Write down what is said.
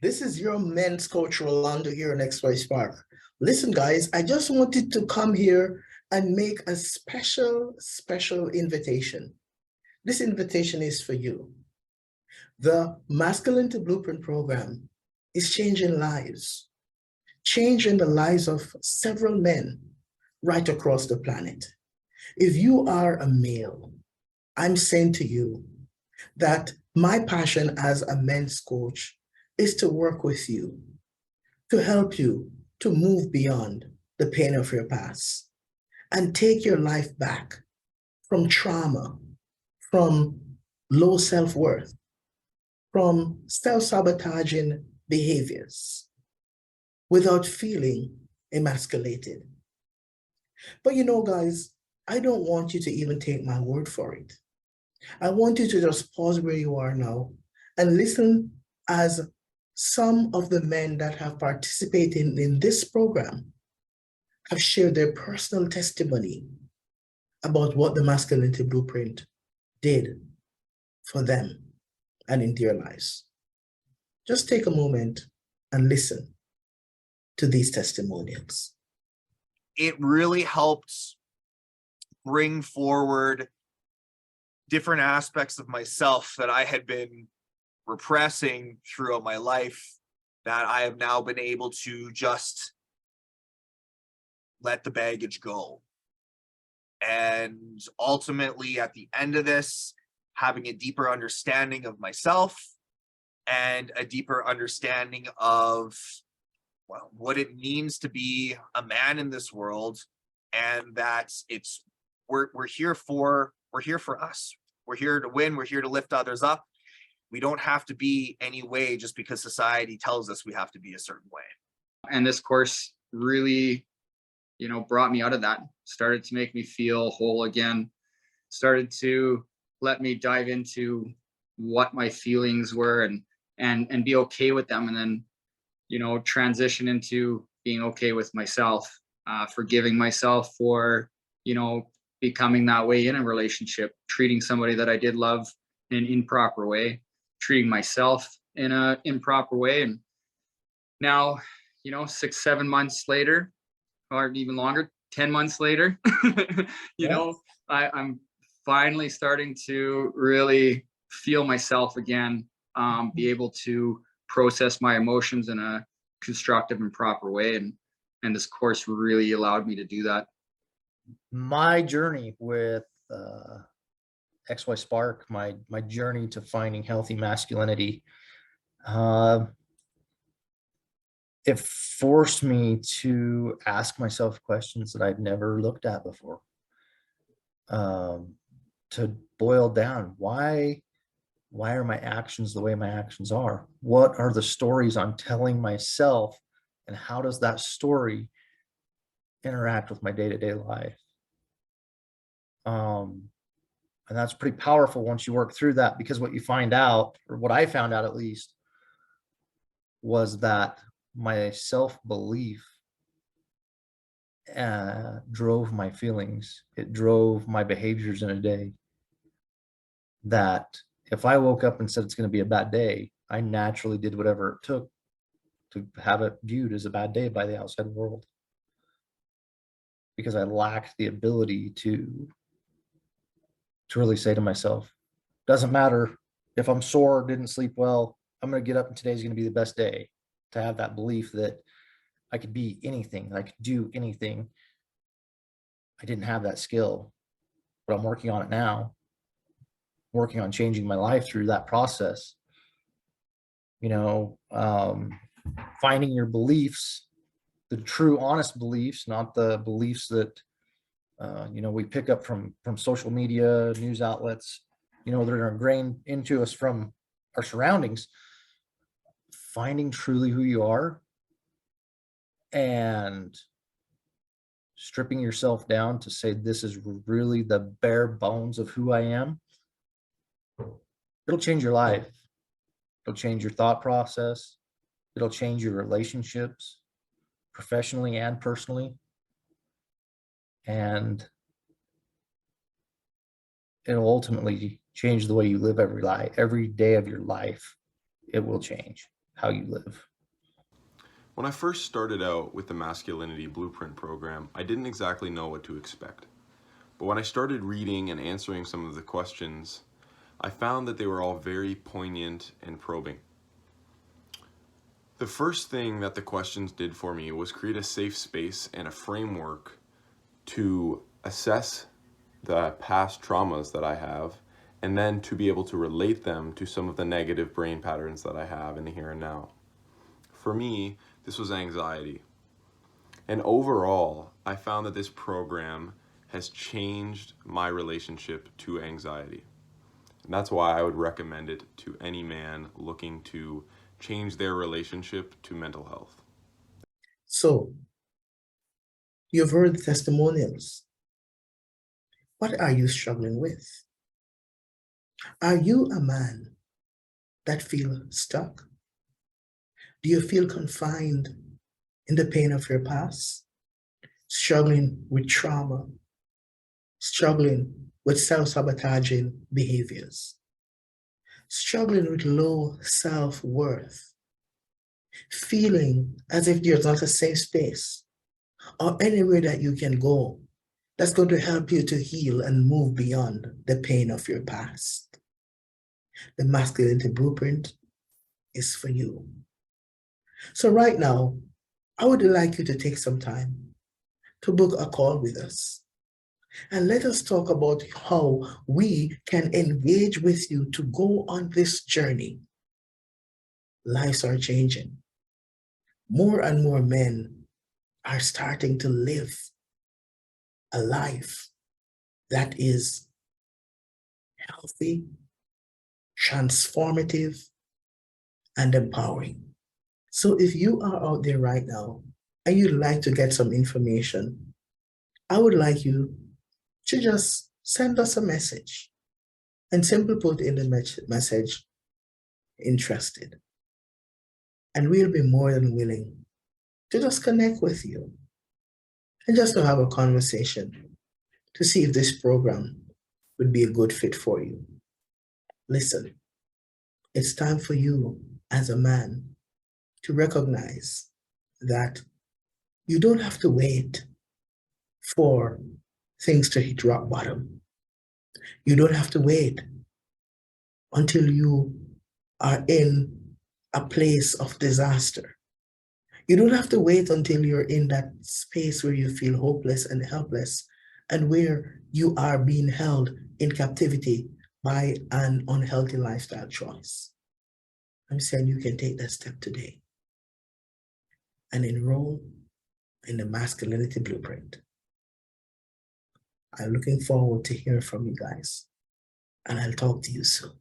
This is your men's coach Rolando here in XY Spark. Listen, guys, I just wanted to come here and make a special invitation. This invitation is for you. The Masculinity Blueprint program is changing lives, changing the lives of several men right across the planet. If you are a male, I'm saying to you that my passion as a men's coach is to work with you, to help you to move beyond the pain of your past and take your life back from trauma, from low self-worth, from self-sabotaging behaviors without feeling emasculated. But guys, I don't want you to even take my word for it. I want you to just pause where you are now and listen as some of the men that have participated in this program have shared their personal testimony about what the Masculinity Blueprint did for them and in their lives. Just take a moment and listen to these testimonials. It really helped bring forward different aspects of myself that I had been repressing throughout my life, that I have now been able to just let the baggage go. And ultimately, at the end of this, having a deeper understanding of myself and a deeper understanding of what it means to be a man in this world, and that we're here for us. We're here to win. We're here to lift others up. We don't have to be any way just because society tells us we have to be a certain way. And this course really, brought me out of that, started to make me feel whole again, started to let me dive into what my feelings were and be okay with them. And then, transition into being okay with myself, forgiving myself for, becoming that way in a relationship, treating somebody that I did love in an improper way, treating myself in an improper way. And now, 6, 7 months later, or even longer, 10 months later, I'm finally starting to really feel myself again, be able to process my emotions in a constructive and proper way. And this course really allowed me to do that. My journey with XY Spark, my journey to finding healthy masculinity, it forced me to ask myself questions that I'd never looked at before. To boil down, why are my actions the way my actions are? What are the stories I'm telling myself, and how does that story interact with my day-to-day life? And that's pretty powerful once you work through that, because what you find out, or what I found out at least, was that my self-belief drove my feelings. It drove my behaviors in a day. That if I woke up and said it's going to be a bad day, I naturally did whatever it took to have it viewed as a bad day by the outside world, because I lacked the ability to really say to myself, doesn't matter if I'm sore or didn't sleep well, I'm going to get up and today's going to be the best day. To have that belief that I could be anything, I could do anything. I didn't have that skill, but I'm working on it now, working on changing my life through that process. Finding your beliefs, the true, honest beliefs, not the beliefs that we pick up from social media, news outlets, that are ingrained into us from our surroundings. Finding truly who you are and stripping yourself down to say, this is really the bare bones of who I am. It'll change your life. It'll change your thought process. It'll change your relationships, professionally and personally. And it'll ultimately change the way you live every day of your life. It will change. how you live. When I first started out with the Masculinity Blueprint program, I didn't exactly know what to expect. But when I started reading and answering some of the questions, I found that they were all very poignant and probing. The first thing that the questions did for me was create a safe space and a framework to assess the past traumas that I have, and then to be able to relate them to some of the negative brain patterns that I have in the here and now. For me, this was anxiety. And overall, I found that this program has changed my relationship to anxiety. And that's why I would recommend it to any man looking to change their relationship to mental health. So, you've heard the testimonials. What are you struggling with? Are you a man that feels stuck? Do you feel confined in the pain of your past? Struggling with trauma? Struggling with self-sabotaging behaviors? Struggling with low self-worth? Feeling as if there's not a safe space or anywhere that you can go that's going to help you to heal and move beyond the pain of your past? The Masculinity Blueprint is for you. So right now, I would like you to take some time to book a call with us and let us talk about how we can engage with you to go on this journey. Lives are changing. More and more men are starting to live a life that is healthy, transformative, and empowering. So if you are out there right now and you'd like to get some information, I would like you to just send us a message and simply put in the message, interested. And we'll be more than willing to just connect with you and just to have a conversation to see if this program would be a good fit for you. Listen, it's time for you as a man to recognize that you don't have to wait for things to hit rock bottom. You don't have to wait until you are in a place of disaster. You don't have to wait until you're in that space where you feel hopeless and helpless and where you are being held in captivity by an unhealthy lifestyle choice. I'm saying you can take that step today and enroll in the Masculinity Blueprint. I'm looking forward to hearing from you guys, and I'll talk to you soon.